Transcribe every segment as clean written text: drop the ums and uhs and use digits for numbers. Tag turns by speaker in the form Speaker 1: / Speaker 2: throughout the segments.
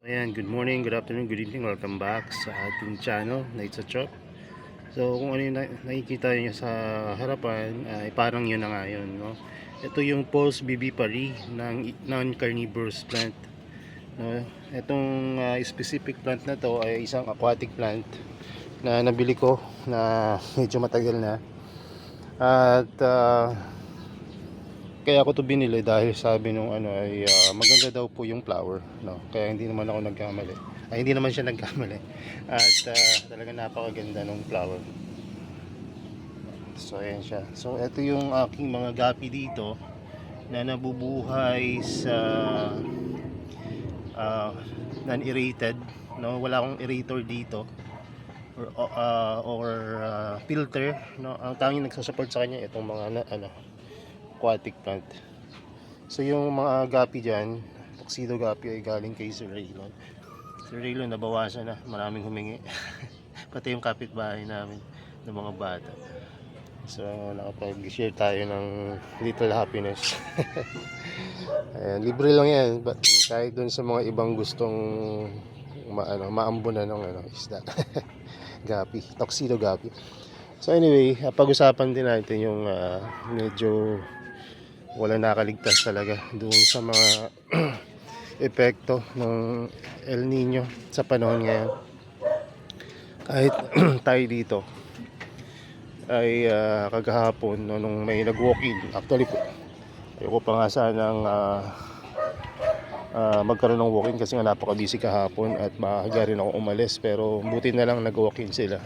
Speaker 1: Ayan, good morning, good afternoon, good evening, welcome back sa ating channel, Nights at Chop. So kung ano yung nakikita nyo sa harapan, ay parang yun na nga yun, no? Ito yung Pulse Vivipary ng non-carnivorous plant, no? Itong specific plant na to ay isang aquatic plant na nabili ko na medyo matagal na. At kaya ako to binili dahil sabi nung ano ay maganda daw po yung flower, no? Kaya hindi naman ako nagkamali. Ay hindi naman siya nagkamali. At talaga napakaganda ng flower. So ayan siya. So ito yung aking mga gapi dito na nabubuhay sa non-aerated, no? Wala akong aerator dito or filter, no? Ang tanging nagsusupport sa kanya itong mga aquatic plant. So yung mga gapi dyan, tuxedo gapi ay galing kay Sir Raylon. Sir Raylon nabawasan na, maraming humingi. Pati yung kapitbahay namin ng mga bata. So nakapag-share tayo ng little happiness. Ayan, libre lang yan. But kahit dun sa mga ibang gustong maambunan ng isda. Gapi, tuxedo gapi. So anyway, pag-usapan din natin yung medyo wala nakaligtas talaga doon sa mga epekto ng El Nino sa panahon ngayon. Kahit tayo dito ay kagahapon nung may nag-walk-in, actually po ayoko pa nga sanang magkaroon ng walk-in kasi nga napaka-busy kahapon at maaga rin ako umalis, pero buti na lang nag-walk-in sila.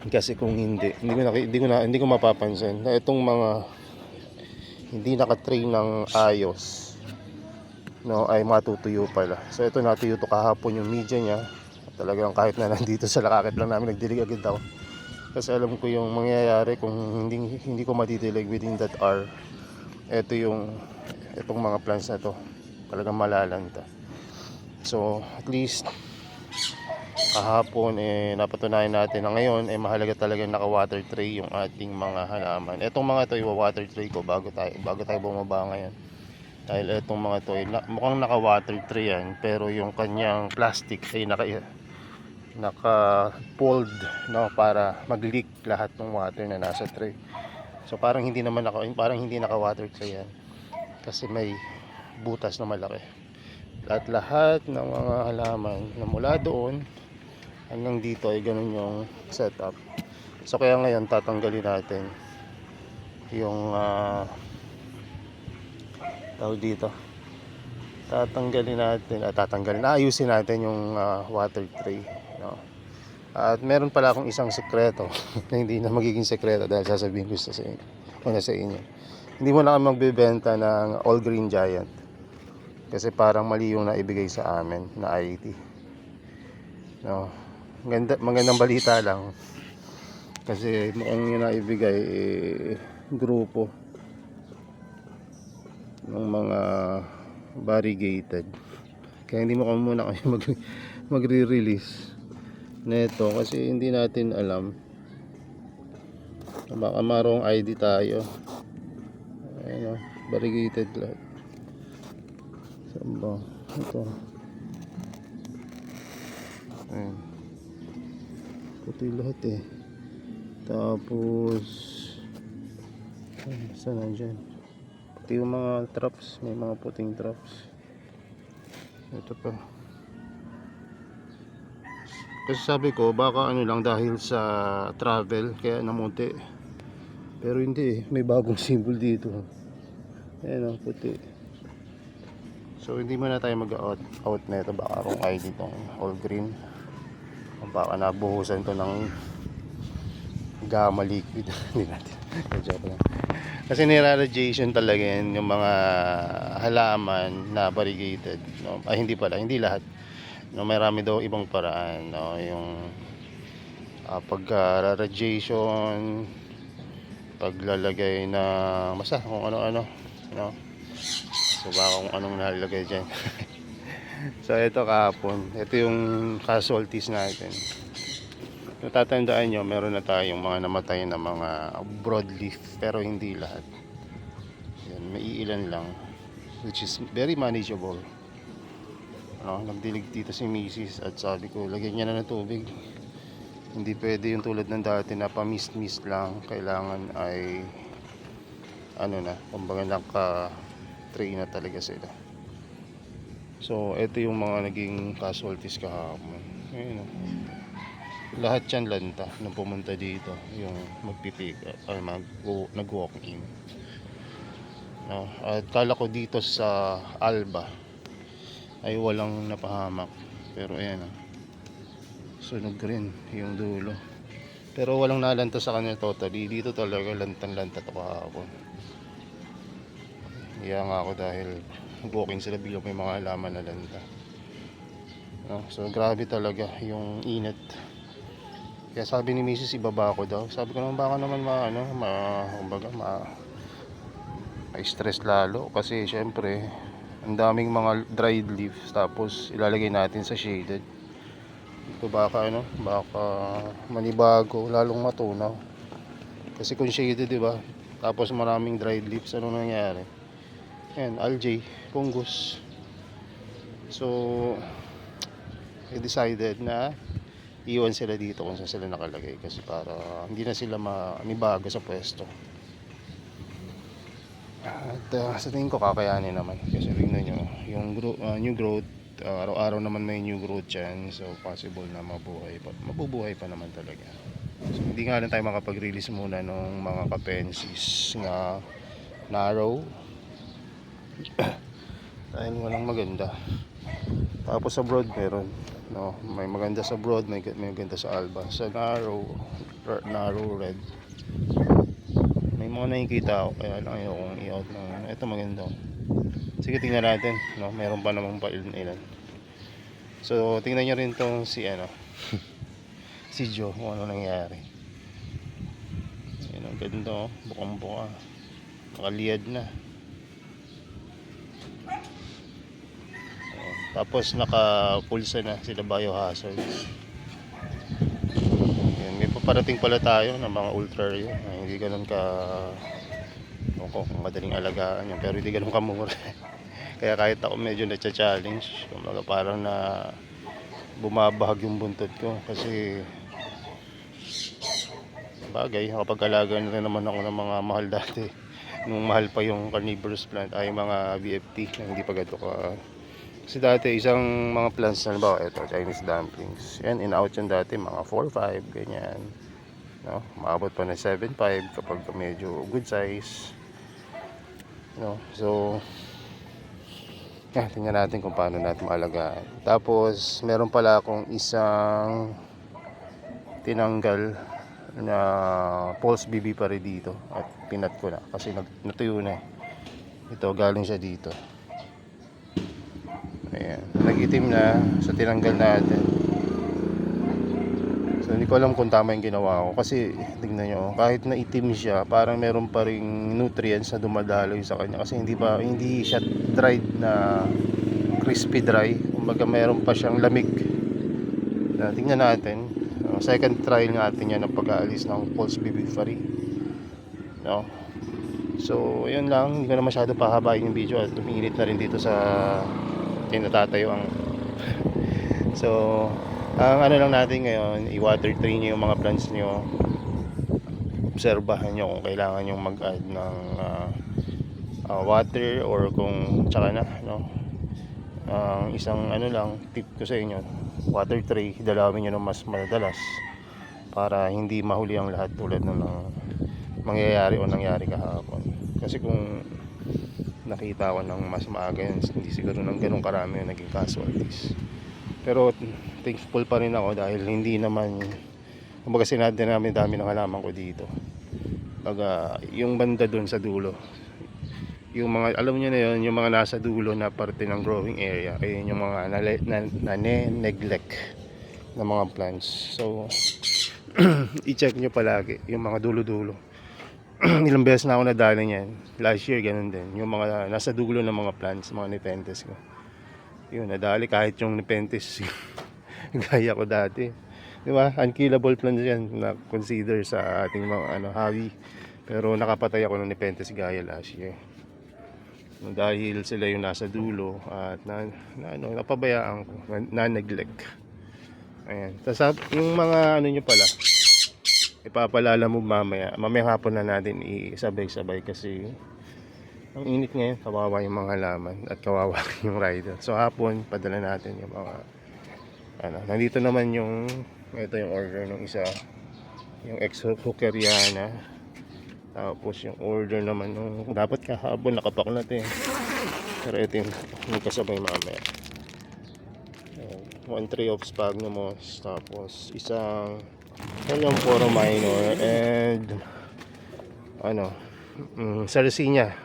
Speaker 1: Kasi kung hindi ko mapapansin na itong mga hindi naka-train ng ayos, no, ay matutuyo pala. So ito, natuyo to kahapon yung media niya. Talagang kahit na nandito sa lakakit lang namin, nagdilig agad ako kasi alam ko yung mangyayari kung hindi ko matidilig within that hour. Itong mga plants na to talagang malalanta. So at least kahapon napatunayan natin na ngayon mahalaga talaga naka-water tray yung ating mga halaman. Etong mga to i-water tray ko bago tayo bumaba ngayon. Dahil etong mga to mukhang naka-water tray yan, pero yung kanyang plastic ay naka-fold, no, para mag-leak lahat ng water na nasa tray. So parang hindi naka-water tray yan kasi may butas na malaki. Lahat ng mga halaman na mula doon hanggang dito ay ganun yung setup. So kaya ngayon tatanggalin natin yung tawag dito, ayusin natin yung water tray, no? At meron pala akong isang sekreto na hindi na magiging sekreto dahil sasabihin ko sa inyo. Hindi mo na kami magbebenta ng all green giant kasi parang mali yung naibigay sa amin na IT, no? Magandang balita lang kasi mukhang yung naibigay grupo ng mga variegated, kaya hindi mo muna kami magre-release neto kasi hindi natin alam, baka marong ID tayo. Ayun, variegated lahat. Saan ba ito? Ayun, puti lahat tapos saan na dyan puti yung mga traps, may mga puting traps. Ito pa kasi sabi ko baka lang dahil sa travel kaya namuti, pero hindi may bagong symbol dito. Ayan puti. So hindi muna tayo mag-out na ito, baka kung ID itong all green, baka nabuhusan to ng gamma liquid. Hindi natin joke lang. Kasi nira-radiation talaga yan yung mga halaman na variegated, no? Ay hindi lahat, no? Marami daw ibang paraan, no? Yung pagka-radiation, paglalagay na basta kung ano-ano, no? So baka kung anong nalalagay dyan. So ito kahapon, ito yung casualties natin. Kung tatandaan nyo, meron na tayong mga namatay na mga broadleaf, pero hindi lahat. Yan, may ilan lang, which is very manageable. Nagdilig dito si Mrs. at sabi ko lagyan niya na ng tubig. Hindi pwede yung tulad ng dati na pa-mist-mist lang. Kailangan ay ano na, kumbaga naka-tray na talaga sila. So ito yung mga naging casualties kahapon. Ayun, lahat yan lanta nung pumunta dito, yung magpipick ay nag-walk in. At kala ko dito sa Alba ay walang napahamak, pero ayan sunog rin yung dulo, pero walang nalanta sa kanya totally. Dito talaga lantan-lanta to kahapon. Kaya nga ako dahil walking sila biglang may mga alaman na lanta. So grabe talaga yung init. Kaya sabi ni Mrs. ibaba ko daw. Sabi ko naman baka naman ma-stress lalo kasi syempre ang daming mga dried leaves tapos ilalagay natin sa shaded. So baka manibago, lalong matunaw. Kasi kung shaded, 'di ba? Tapos maraming dried leaves, ano nangyayari? Ayan, algae, fungus. So I decided na iwan sila dito kung saan sila nakalagay kasi para hindi na sila manibago sa pwesto. At sa tingin ko kakayanin naman kasi tingnan nyo yung new growth, araw-araw naman may new growth yan, so possible na mabubuhay pa naman talaga. So hindi nga lang tayo makapag-release muna ng mga kapensis na narrow dahil walang maganda. Tapos sa broad meron, may maganda sa broad, may maganda sa Alba. Sa narrow red may mga nakikita ako, kaya lang ayokong i-out na ito maganda. Sige, tingnan natin, meron pa namang ilan. So tingnan nyo rin tong si si Joe kung ano nangyari. Ang ganda, bukang buka, nakaliyad na. Tapos nakapulsa na sila biohazards. May paparating pala tayo ng mga ultra rare, hindi ganun kung madaling alagaan yan, pero hindi ganun kamura. Kaya kahit ako medyo na-challenge, kumbaga parang na bumabahag yung buntot ko kasi bagay, nakapag-alaga na rin naman ako ng mga mahal dati nung mahal pa yung carnivorous plant ay mga BFT na hindi pa ganito kasi dati isang mga plants na ba ito Chinese dumplings yan in-out yan dati mga 4-5 ganyan, maabot pa na 7-5 kapag medyo good size, so tingnan natin kung paano natin maalagaan. Tapos meron pala akong isang tinanggal na false BB pa rin dito at pinat ko na kasi natuyo na ito, galing siya dito. Ayan, nag-itim na sa tinanggal natin. So hindi ko alam kung tama yung ginawa ko kasi tingnan nyo, kahit na itim siya parang meron pa ring nutrients na dumadaloy sa kanya kasi hindi siya dried na crispy dry, kumbaga meron pa siyang lamig. Tingnan natin, second trial natin yan ng pag-aalis ng false bibifari. So yun lang, hindi ko na masyado pahabain yung video at tumingilit na rin dito sa tinatatayo ang so ang ano lang natin ngayon, i-water train nyo yung mga plants nyo, obserbahan nyo kung kailangan nyo mag-add ng water or kung tsaka na ang isang lang tip ko sa inyo, water tray dalawin nyo ng mas madalas para hindi mahuli ang lahat tulad ng mangyayari o nangyari kahapon. Kasi kung nakita ko ng mas maaga yan, hindi siguro ng ganun karami yung naging casualties. Pero thankful pa rin ako dahil hindi naman, kumbaga sinadya namin dami ng halaman ko dito. Yung banda dun sa dulo, yung mga, alam nyo na yun, yung mga nasa dulo na parte ng growing area, ayun yung mga neglect na mga plants. So i-check nyo palagi yung mga dulo-dulo. Ilang beses na ako nadala niyan. Last year ganun din, yung mga nasa dulo ng mga plants, mga nepenthes ko. Yun, nadali kahit yung nepenthes gaya ko dati, di ba? Unkillable plants yan na consider sa ating mga hobby, pero nakapatay ako ng nepenthes gaya last year. dahil sila yung nasa dulo at napabayaan ko, na-neglect. Ayan. Tapos yung mga ano nyo pala, ipapalala mo mamayang hapon na natin isabay-sabay kasi ang init ngayon, kawawa yung mga halaman at kawawa yung rider. So hapon, padala natin yung mga nandito naman ito yung order ng isa, yung ex-hookeriana. Tapos yung order naman nung dapat kahapon nakapak natin. Pero ito yung magkasabay mamaya. 1 tray of sphagnumos, tapos isang poro minor and Sarracenia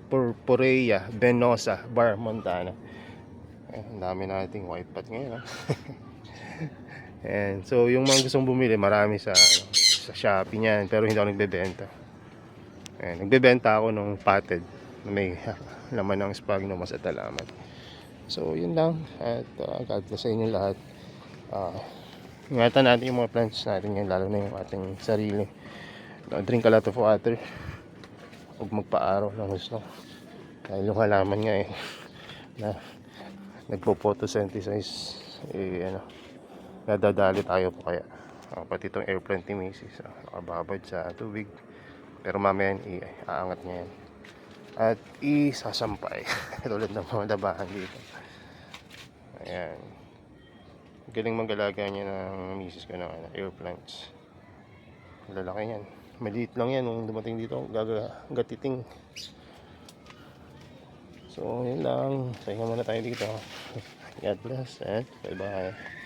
Speaker 1: purpurea venosa bar montana. Ang dami nating white pot ngayon. And so yung mga gustong bumili, marami sa Shopee niyan, pero hindi ako nagbebenta. Nagbebenta ako nung potted na may laman ng sphagnum at alaman. So yun lang, at God bless sa inyo lahat. Ingatan natin yung mga plants natin ngayon, lalo na yung ating sarili. Drink a lot of water, huwag magpa-araw ng gusto, dahil yung halaman nga na nagpo-photosynthesize nadadali tayo po kaya. Pati itong air plant ni Macy's nakababad sa tubig, pero mamaya iaangat niya yan at isasampay tulad ng mga dabahan dito. Ayan, galing manggalaga niya ng misis ko ng air plants. Lalaki yan, maliit lang yan nung dumating dito, gatiting. So yun lang, pahinga muna tayo dito. God bless and bye bye.